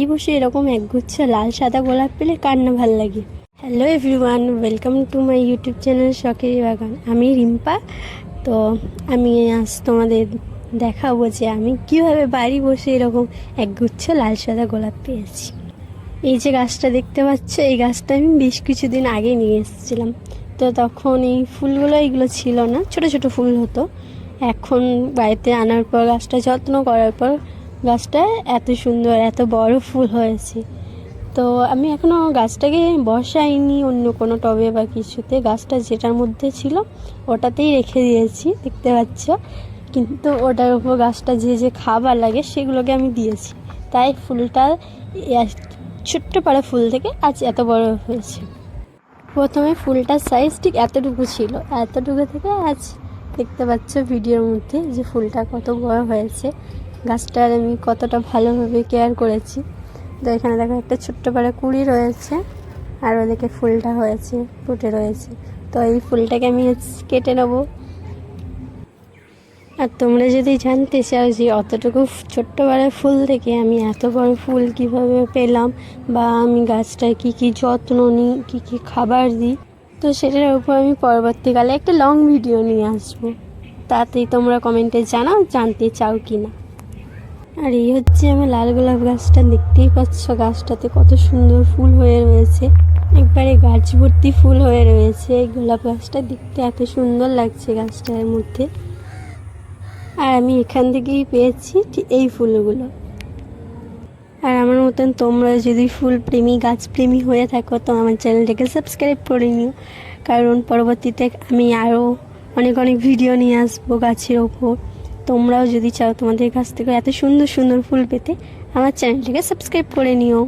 এই বসে এরকম একগুচ্ছ লাল সাদা গোলাপ পেলে কার না ভাল লাগে। Hello everyone, welcome to my YouTube channel শখের বাগান। আমি রিম্পা। তো আমি আজ তোমাদের দেখাবো যে আমি কিভাবে বাড়ি বসে এরকম একগুচ্ছ লাল সাদা গোলাপ পেয়েছি। এই যে গাছটা দেখতে পাচ্ছ, এই গাছটা আমি বেশ কিছুদিন আগে নিয়ে এসেছিলাম। তো তখন এই ফুলগুলো এইগুলো ছিল না, ছোট ছোট ফুল হতো। এখন বাড়িতে আনার পর গাছটা যত্ন করার পর গাছটা এত সুন্দর এত বড় ফুল হয়েছে। তো আমি এখনও গাছটাকে বসাইনি অন্য কোনো টবে বা কিছুতে, গাছটা যেটার মধ্যে ছিল ওটাতেই রেখে দিয়েছি দেখতে পাচ্ছ। কিন্তু ওটার উপর গাছটা যে খাবার লাগে সেগুলোকে আমি দিয়েছি, তাই ফুলটা ছোট্ট পাড়া ফুল থেকে আজ এত বড় হয়েছে। প্রথমে ফুলটার সাইজ ঠিক এতটুকু ছিল, এতটুকু থেকে আজ দেখতে পাচ্ছ ভিডিওর মধ্যে যে ফুলটা কত বড় হয়েছে। গাছটার আমি কতটা ভালোভাবে কেয়ার করেছি। তো এখানে দেখো একটা ছোট্ট পাড়া কুঁড়ি রয়েছে, আর ওদিকে ফুলটা হয়েছে, ফুটে রয়েছে। তো এই ফুলটাকে আমি কেটে নেবো। আর তোমরা যদি জানতে চাও যে অতটুকু ছোট্ট পাড়া ফুল থেকে আমি এত বড় ফুল কিভাবে পেলাম, বা আমি গাছটায় কী কী যত্ন নিই, কী কী খাবার দিই, তো সেটার উপর আমি পরবর্তীকালে একটা লং ভিডিও নিয়ে আসবো। তাতেই তোমরা কমেন্টে জানাও জানতে চাও কি না। আর এই হচ্ছে আমার লাল গোলাপ গাছটা, দেখতেই পাচ্ছ গাছটাতে কত সুন্দর ফুল হয়ে রয়েছে, একবারে গাছ ভর্তি ফুল হয়ে রয়েছে। এই গোলাপ গাছটা দেখতে এত সুন্দর লাগছে গাছটার মধ্যে। আর আমি এখান থেকেই পেয়েছি এই ফুলগুলো। আর আমার মতন তোমরা যদি ফুল প্রেমী গাছ প্রেমী হয়ে থাকো তো আমার চ্যানেলটাকে সাবস্ক্রাইব করে নিও, কারণ পরবর্তীতে আমি আরও অনেক অনেক ভিডিও নিয়ে আসবো গাছের ওপর। তোমরাও যদি চাও তোমাদের কাছ থেকে এত সুন্দর সুন্দর ফুল পেতে আমার চ্যানেলটাকে সাবস্ক্রাইব করে নিও।